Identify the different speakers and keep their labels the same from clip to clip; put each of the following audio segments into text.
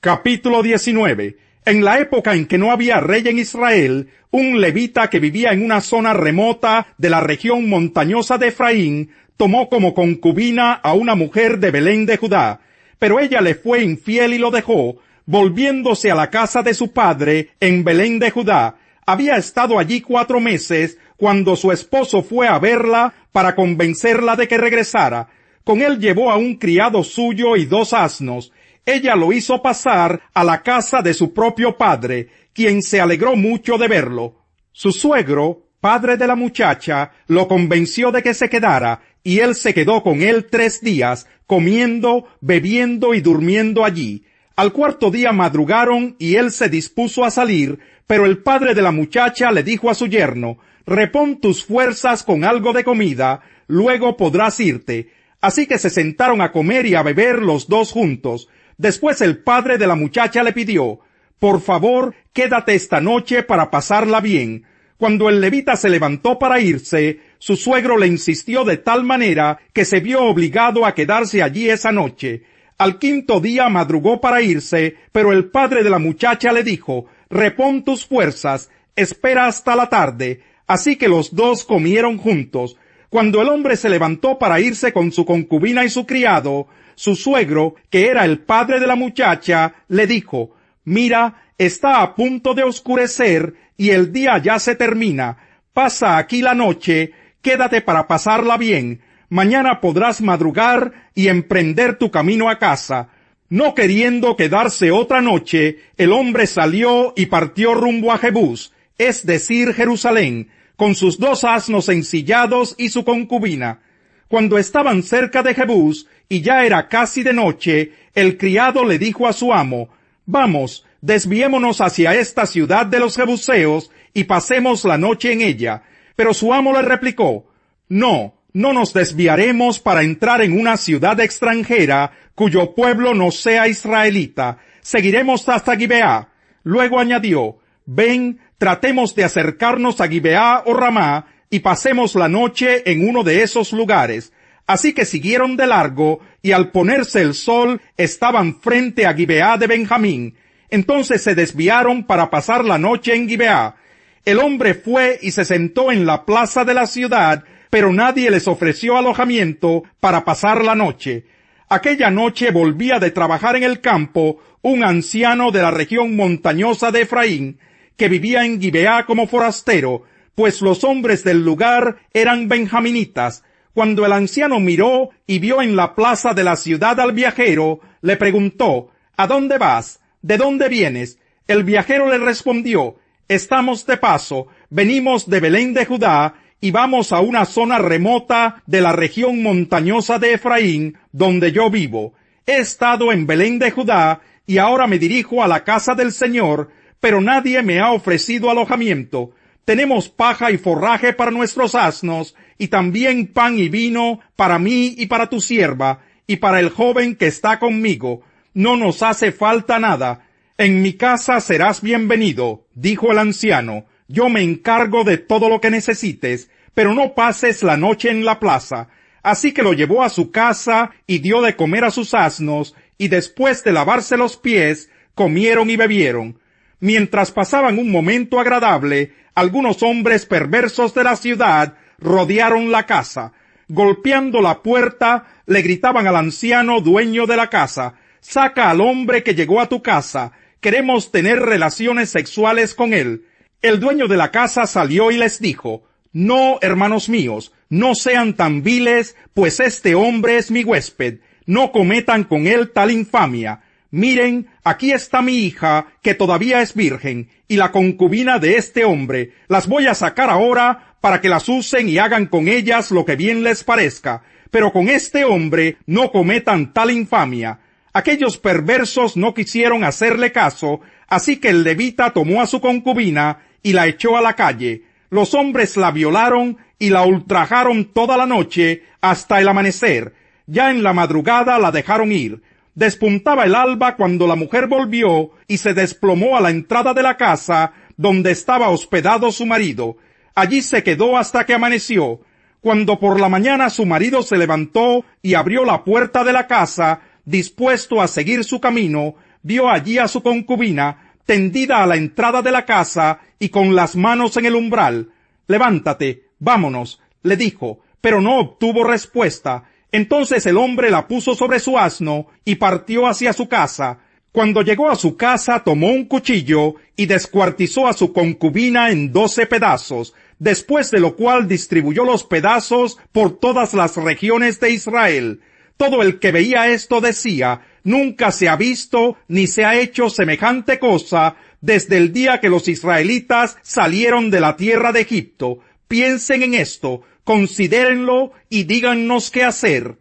Speaker 1: Capítulo 19. En la época en que no había rey en Israel, un levita que vivía en una zona remota de la región montañosa de Efraín, tomó como concubina a una mujer de Belén de Judá, pero ella le fue infiel y lo dejó, volviéndose a la casa de su padre en Belén de Judá. Había estado allí 4 meses cuando su esposo fue a verla para convencerla de que regresara. Con él llevó a un criado suyo y 2 asnos. Ella lo hizo pasar a la casa de su propio padre, quien se alegró mucho de verlo. Su suegro, padre de la muchacha, lo convenció de que se quedara, y él se quedó con él 3 días, comiendo, bebiendo y durmiendo allí. Al 4º día madrugaron y él se dispuso a salir, pero el padre de la muchacha le dijo a su yerno: «Repón tus fuerzas con algo de comida, luego podrás irte». Así que se sentaron a comer y a beber los 2 juntos. Después el padre de la muchacha le pidió: «Por favor, quédate esta noche para pasarla bien». Cuando el levita se levantó para irse, su suegro le insistió de tal manera que se vio obligado a quedarse allí esa noche. Al 5º día madrugó para irse, pero el padre de la muchacha le dijo: «Repón tus fuerzas, espera hasta la tarde». Así que los 2 comieron juntos. Cuando el hombre se levantó para irse con su concubina y su criado, su suegro, que era el padre de la muchacha, le dijo: «Mira, está a punto de oscurecer y el día ya se termina. Pasa aquí la noche, quédate para pasarla bien. Mañana podrás madrugar y emprender tu camino a casa». No queriendo quedarse otra noche, el hombre salió y partió rumbo a Jebús, es decir, Jerusalén, con sus 2 asnos ensillados y su concubina. Cuando estaban cerca de Jebús, y ya era casi de noche, el criado le dijo a su amo: «Vamos, desviémonos hacia esta ciudad de los jebuseos y pasemos la noche en ella». Pero su amo le replicó: «No nos desviaremos para entrar en una ciudad extranjera cuyo pueblo no sea israelita. Seguiremos hasta Gibeá». Luego añadió: «Ven, tratemos de acercarnos a Gibeá o Ramá y pasemos la noche en uno de esos lugares». Así que siguieron de largo, y al ponerse el sol estaban frente a Gibeá de Benjamín. Entonces se desviaron para pasar la noche en Gibeá. El hombre fue y se sentó en la plaza de la ciudad, pero nadie les ofreció alojamiento para pasar la noche. Aquella noche volvía de trabajar en el campo un anciano de la región montañosa de Efraín, que vivía en Gibeá como forastero, pues los hombres del lugar eran benjaminitas. Cuando el anciano miró y vio en la plaza de la ciudad al viajero, le preguntó: «¿A dónde vas? ¿De dónde vienes?». El viajero le respondió: «Estamos de paso, venimos de Belén de Judá y vamos a una zona remota de la región montañosa de Efraín, donde yo vivo. He estado en Belén de Judá y ahora me dirijo a la casa del Señor, pero nadie me ha ofrecido alojamiento. Tenemos paja y forraje para nuestros asnos, y también pan y vino para mí y para tu sierva, y para el joven que está conmigo. No nos hace falta nada. En mi casa serás bienvenido», dijo el anciano. «Yo me encargo de todo lo que necesites, pero no pases la noche en la plaza». Así que lo llevó a su casa y dio de comer a sus asnos, y después de lavarse los pies, comieron y bebieron. Mientras pasaban un momento agradable, algunos hombres perversos de la ciudad rodearon la casa. Golpeando la puerta, le gritaban al anciano dueño de la casa: «Saca al hombre que llegó a tu casa. Queremos tener relaciones sexuales con él». El dueño de la casa salió y les dijo: «No, hermanos míos, no sean tan viles, pues este hombre es mi huésped. No cometan con él tal infamia. Miren, aquí está mi hija, que todavía es virgen, y la concubina de este hombre. Las voy a sacar ahora para que las usen y hagan con ellas lo que bien les parezca. Pero con este hombre no cometan tal infamia». Aquellos perversos no quisieron hacerle caso, así que el levita tomó a su concubina y la echó a la calle. Los hombres la violaron y la ultrajaron toda la noche hasta el amanecer. Ya en la madrugada la dejaron ir. Despuntaba el alba cuando la mujer volvió y se desplomó a la entrada de la casa donde estaba hospedado su marido. Allí se quedó hasta que amaneció. Cuando por la mañana su marido se levantó y abrió la puerta de la casa, dispuesto a seguir su camino, vio allí a su concubina tendida a la entrada de la casa y con las manos en el umbral. «Levántate, vámonos», le dijo, pero no obtuvo respuesta. Entonces el hombre la puso sobre su asno y partió hacia su casa. Cuando llegó a su casa, tomó un cuchillo y descuartizó a su concubina en 12 pedazos, después de lo cual distribuyó los pedazos por todas las regiones de Israel. Todo el que veía esto decía: «Nunca se ha visto ni se ha hecho semejante cosa desde el día que los israelitas salieron de la tierra de Egipto». Piensen en esto, considérenlo y díganos qué hacer.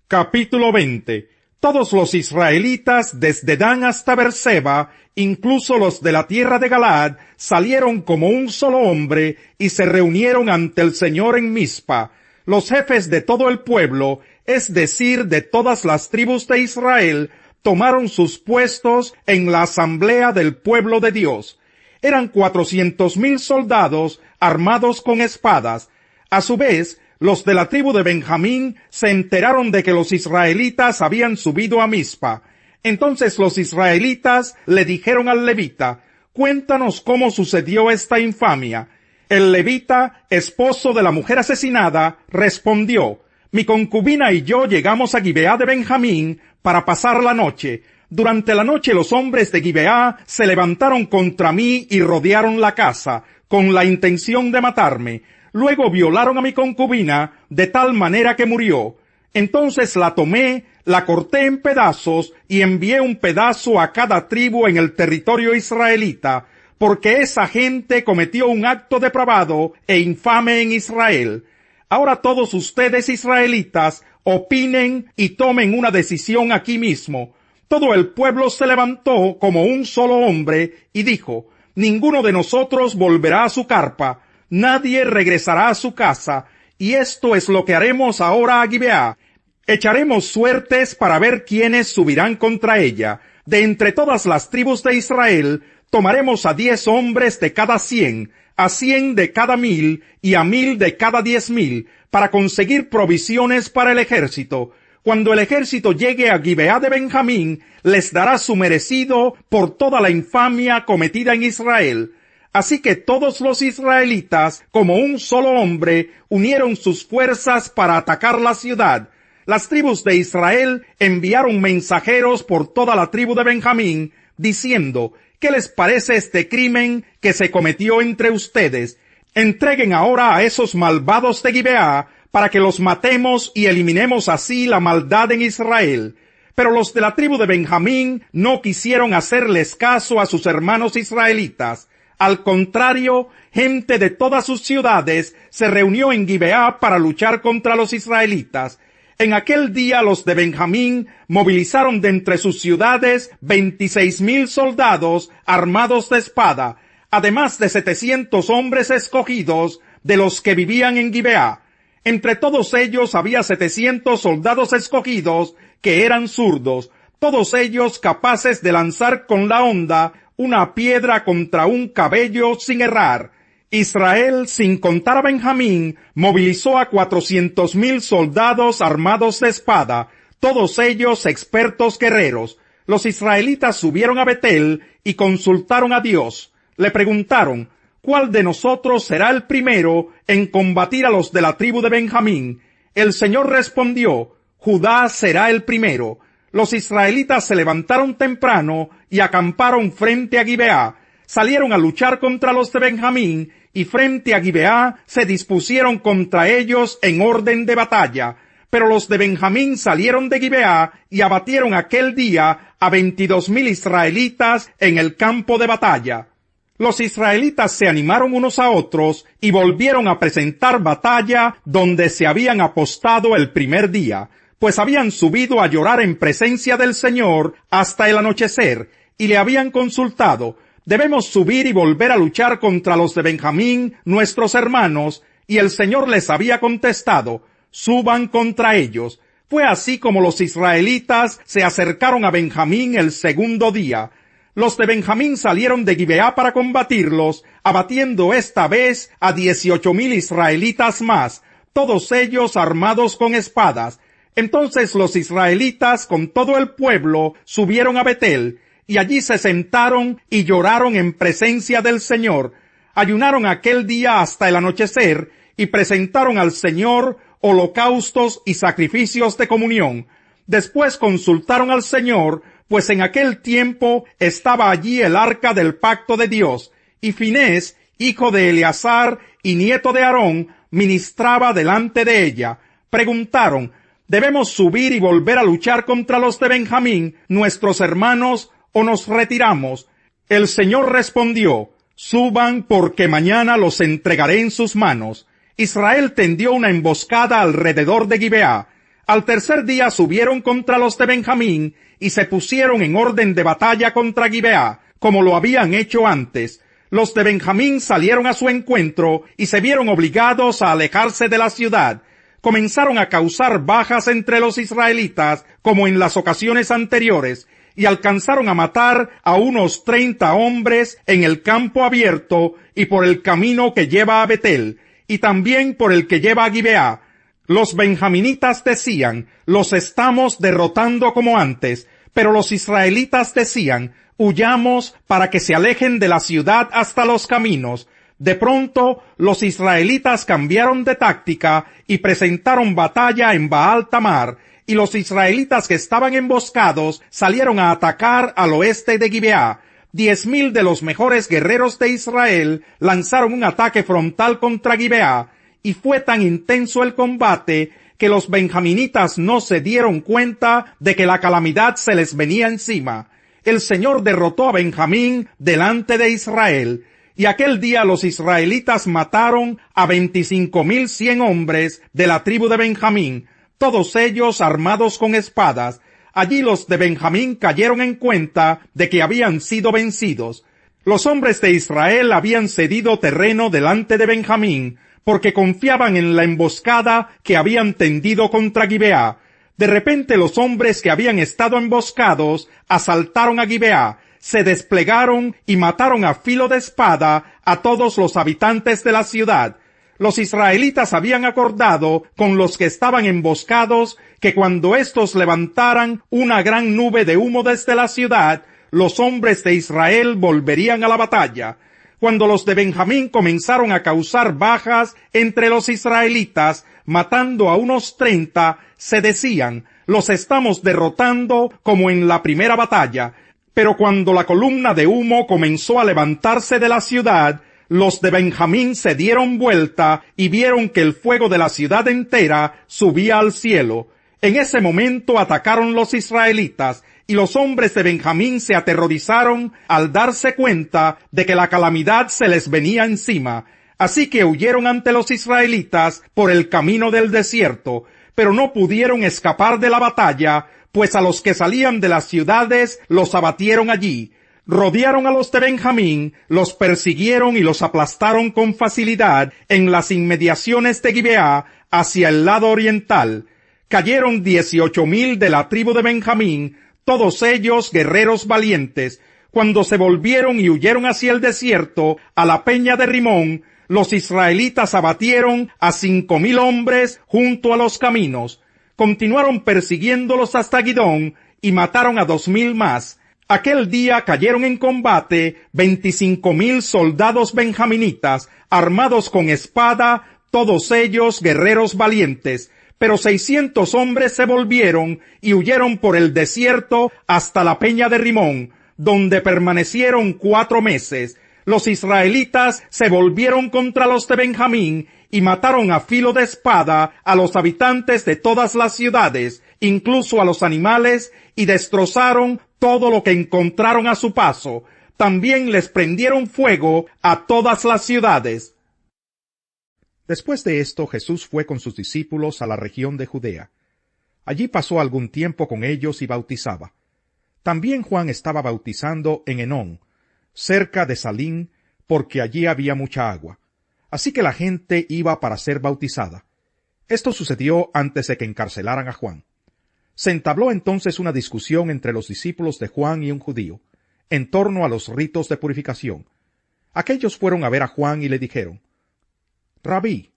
Speaker 1: Capítulo 20. Todos los israelitas, desde Dan hasta Beerseba, incluso los de la tierra de Galaad, salieron como un solo hombre y se reunieron ante el Señor en Mizpa. Los jefes de todo el pueblo, es decir, de todas las tribus de Israel, tomaron sus puestos en la asamblea del pueblo de Dios. Eran 400,000 soldados armados con espadas. A su vez, los de la tribu de Benjamín se enteraron de que los israelitas habían subido a Mizpa. Entonces los israelitas le dijeron al levita: «Cuéntanos cómo sucedió esta infamia». El levita, esposo de la mujer asesinada, respondió: «Mi concubina y yo llegamos a Gibeá de Benjamín para pasar la noche. Durante la noche los hombres de Gibeá se levantaron contra mí y rodearon la casa, con la intención de matarme. Luego violaron a mi concubina, de tal manera que murió. Entonces la tomé, la corté en pedazos y envié un pedazo a cada tribu en el territorio israelita, porque esa gente cometió un acto depravado e infame en Israel. Ahora todos ustedes israelitas opinen y tomen una decisión aquí mismo». Todo el pueblo se levantó como un solo hombre y dijo: «Ninguno de nosotros volverá a su carpa, nadie regresará a su casa, y esto es lo que haremos ahora a Gibeá. Echaremos suertes para ver quiénes subirán contra ella. De entre todas las tribus de Israel, tomaremos a 10 hombres de cada 100, a 100 de cada 1,000 y a 1,000 de cada 10,000, para conseguir provisiones para el ejército. Cuando el ejército llegue a Gibeá de Benjamín, les dará su merecido por toda la infamia cometida en Israel». Así que todos los israelitas, como un solo hombre, unieron sus fuerzas para atacar la ciudad. Las tribus de Israel enviaron mensajeros por toda la tribu de Benjamín, diciendo: «¿Qué les parece este crimen que se cometió entre ustedes? Entreguen ahora a esos malvados de Gibeá, para que los matemos y eliminemos así la maldad en Israel». Pero los de la tribu de Benjamín no quisieron hacerles caso a sus hermanos israelitas. Al contrario, gente de todas sus ciudades se reunió en Gibeá para luchar contra los israelitas. En aquel día los de Benjamín movilizaron de entre sus ciudades 26,000 soldados armados de espada, además de 700 hombres escogidos de los que vivían en Gibeá. Entre todos ellos había 700 soldados escogidos que eran zurdos, todos ellos capaces de lanzar con la honda una piedra contra un cabello sin errar. Israel, sin contar a Benjamín, movilizó a 400,000 soldados armados de espada, todos ellos expertos guerreros. Los israelitas subieron a Betel y consultaron a Dios. Le preguntaron: «¿Cuál de nosotros será el primero en combatir a los de la tribu de Benjamín?» El Señor respondió: «Judá será el primero». Los israelitas se levantaron temprano y acamparon frente a Gibeá. Salieron a luchar contra los de Benjamín y frente a Gibeá se dispusieron contra ellos en orden de batalla. Pero los de Benjamín salieron de Gibeá y abatieron aquel día a 22,000 israelitas en el campo de batalla. Los israelitas se animaron unos a otros y volvieron a presentar batalla donde se habían apostado el primer día, pues habían subido a llorar en presencia del Señor hasta el anochecer, y le habían consultado: «Debemos subir y volver a luchar contra los de Benjamín, nuestros hermanos», y el Señor les había contestado: «Suban contra ellos». Fue así como los israelitas se acercaron a Benjamín el segundo día. Los de Benjamín salieron de Gibeá para combatirlos, abatiendo esta vez a 18,000 israelitas más, todos ellos armados con espadas. Entonces los israelitas con todo el pueblo subieron a Betel, y allí se sentaron y lloraron en presencia del Señor. Ayunaron aquel día hasta el anochecer, y presentaron al Señor holocaustos y sacrificios de comunión. Después consultaron al Señor, pues en aquel tiempo estaba allí el arca del pacto de Dios, y Finés, hijo de Eleazar y nieto de Aarón, ministraba delante de ella. Preguntaron: ¿debemos subir y volver a luchar contra los de Benjamín, nuestros hermanos, o nos retiramos? El Señor respondió: suban, porque mañana los entregaré en sus manos. Israel tendió una emboscada alrededor de Gibeá. Al tercer día subieron contra los de Benjamín, y se pusieron en orden de batalla contra Gibeá, como lo habían hecho antes. Los de Benjamín salieron a su encuentro, y se vieron obligados a alejarse de la ciudad. Comenzaron a causar bajas entre los israelitas, como en las ocasiones anteriores, y alcanzaron a matar a unos 30 hombres en el campo abierto y por el camino que lleva a Betel, y también por el que lleva a Gibeá. Los benjaminitas decían: los estamos derrotando como antes, pero los israelitas decían: huyamos para que se alejen de la ciudad hasta los caminos. De pronto, los israelitas cambiaron de táctica y presentaron batalla en Baal Tamar, y los israelitas que estaban emboscados salieron a atacar al oeste de Gibeá. 10,000 de los mejores guerreros de Israel lanzaron un ataque frontal contra Gibeá, y fue tan intenso el combate que los benjaminitas no se dieron cuenta de que la calamidad se les venía encima. El Señor derrotó a Benjamín delante de Israel, y aquel día los israelitas mataron a 25,100 hombres de la tribu de Benjamín, todos ellos armados con espadas. Allí los de Benjamín cayeron en cuenta de que habían sido vencidos. Los hombres de Israel habían cedido terreno delante de Benjamín, porque confiaban en la emboscada que habían tendido contra Gibeá. De repente los hombres que habían estado emboscados asaltaron a Gibeá, se desplegaron y mataron a filo de espada a todos los habitantes de la ciudad. Los israelitas habían acordado con los que estaban emboscados que cuando éstos levantaran una gran nube de humo desde la ciudad, los hombres de Israel volverían a la batalla. Cuando los de Benjamín comenzaron a causar bajas entre los israelitas, matando a unos 30, se decían: los estamos derrotando como en la primera batalla. Pero cuando la columna de humo comenzó a levantarse de la ciudad, los de Benjamín se dieron vuelta y vieron que el fuego de la ciudad entera subía al cielo. En ese momento atacaron los israelitas, y los hombres de Benjamín se aterrorizaron al darse cuenta de que la calamidad se les venía encima. Así que huyeron ante los israelitas por el camino del desierto, pero no pudieron escapar de la batalla, pues a los que salían de las ciudades los abatieron allí. Rodearon a los de Benjamín, los persiguieron y los aplastaron con facilidad en las inmediaciones de Gibeá hacia el lado oriental. Cayeron 18,000 de la tribu de Benjamín, todos ellos guerreros valientes. Cuando se volvieron y huyeron hacia el desierto, a la peña de Rimón, los israelitas abatieron a 5,000 hombres junto a los caminos. Continuaron persiguiéndolos hasta Gidón y mataron a 2,000 más. Aquel día cayeron en combate 25,000 soldados benjaminitas, armados con espada, todos ellos guerreros valientes. Pero 600 hombres se volvieron y huyeron por el desierto hasta la peña de Rimón, donde permanecieron 4 meses. Los israelitas se volvieron contra los de Benjamín y mataron a filo de espada a los habitantes de todas las ciudades, incluso a los animales, y destrozaron todo lo que encontraron a su paso. También les prendieron fuego a todas las ciudades. Después de esto, Jesús fue con sus discípulos a la región de Judea. Allí pasó algún tiempo con ellos y bautizaba. También Juan estaba bautizando en Enón, cerca de Salín, porque allí había mucha agua. Así que la gente iba para ser bautizada. Esto sucedió antes de que encarcelaran a Juan. Se entabló entonces una discusión entre los discípulos de Juan y un judío, en torno a los ritos de purificación. Aquellos fueron a ver a Juan y le dijeron: Rabí,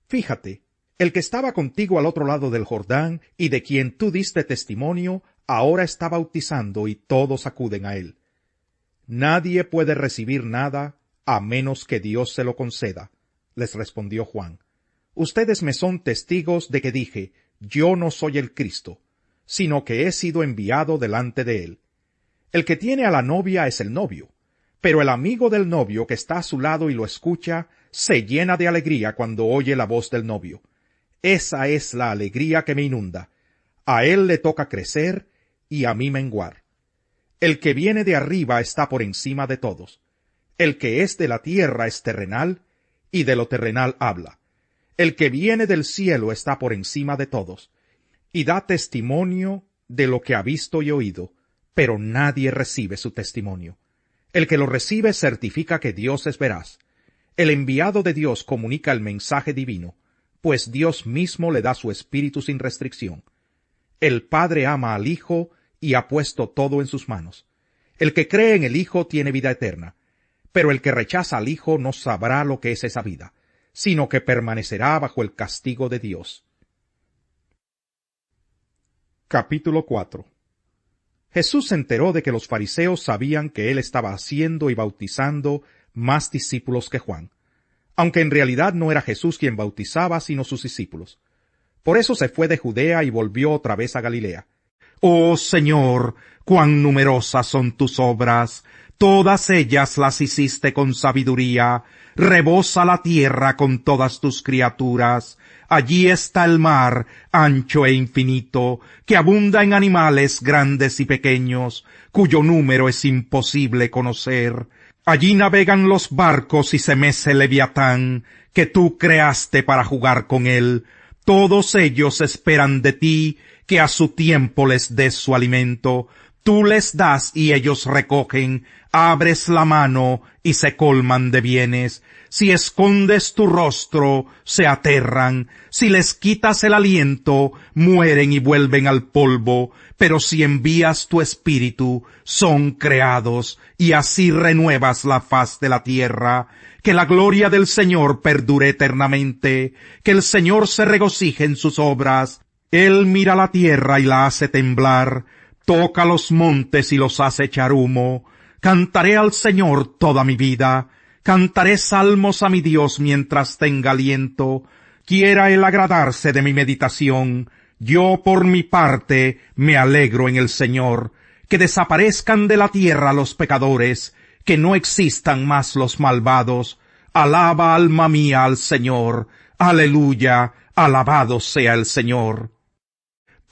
Speaker 1: fíjate, El que estaba contigo al otro lado del Jordán y de quien tú diste testimonio, ahora está bautizando y todos acuden a él. Nadie puede recibir nada a menos que Dios se lo conceda, les respondió Juan. Ustedes me son testigos de que dije, yo no soy el Cristo, sino que he sido enviado delante de él. El que tiene a la novia es el novio, pero el amigo del novio que está a su lado y lo escucha, se llena de alegría cuando oye la voz del novio. Esa es la alegría que me inunda. A él le toca crecer y a mí menguar. El que viene de arriba está por encima de todos. El que es de la tierra es terrenal, y de lo terrenal habla. El que viene del cielo está por encima de todos, y da testimonio de lo que ha visto y oído, pero nadie recibe su testimonio. El que lo recibe certifica que Dios es veraz. El enviado de Dios comunica el mensaje divino, pues Dios mismo le da su espíritu sin restricción. El Padre ama al Hijo y ha puesto todo en sus manos. El que cree en el Hijo tiene vida eterna, pero el que rechaza al Hijo no sabrá lo que es esa vida, sino que permanecerá bajo el castigo de Dios. Capítulo 4. Jesús se enteró de que los fariseos sabían que él estaba haciendo y bautizando más discípulos que Juan, aunque en realidad no era Jesús quien bautizaba, sino sus discípulos. Por eso se fue de Judea y volvió otra vez a Galilea. Oh Señor, cuán numerosas son tus obras, todas ellas las hiciste con sabiduría, rebosa la tierra con todas tus criaturas. Allí está el mar, ancho e infinito, que abunda en animales grandes y pequeños, cuyo número es imposible conocer. Allí navegan los barcos y se mece Leviatán, que tú creaste para jugar con él. Todos ellos esperan de ti, que a su tiempo les des su alimento. Tú les das y ellos recogen, abres la mano y se colman de bienes. Si escondes tu rostro, se aterran. Si les quitas el aliento, mueren y vuelven al polvo. Pero si envías tu espíritu, son creados, y así renuevas la faz de la tierra. Que la gloria del Señor perdure eternamente. Que el Señor se regocije en sus obras. Él mira la tierra y la hace temblar. Toca los montes y los hace echar humo. Cantaré al Señor toda mi vida. Cantaré salmos a mi Dios mientras tenga aliento. Quiera Él agradarse de mi meditación. Yo, por mi parte, me alegro en el Señor. Que desaparezcan de la tierra los pecadores, que no existan más los malvados. Alaba, alma mía, al Señor. Aleluya, alabado sea el Señor.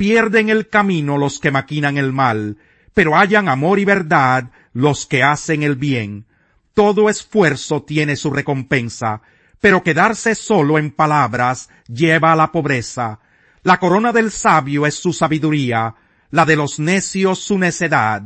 Speaker 1: Pierden el camino los que maquinan el mal, pero hallan amor y verdad los que hacen el bien. Todo esfuerzo tiene su recompensa, pero quedarse solo en palabras lleva a la pobreza. La corona del sabio es su sabiduría, la de los necios su necedad.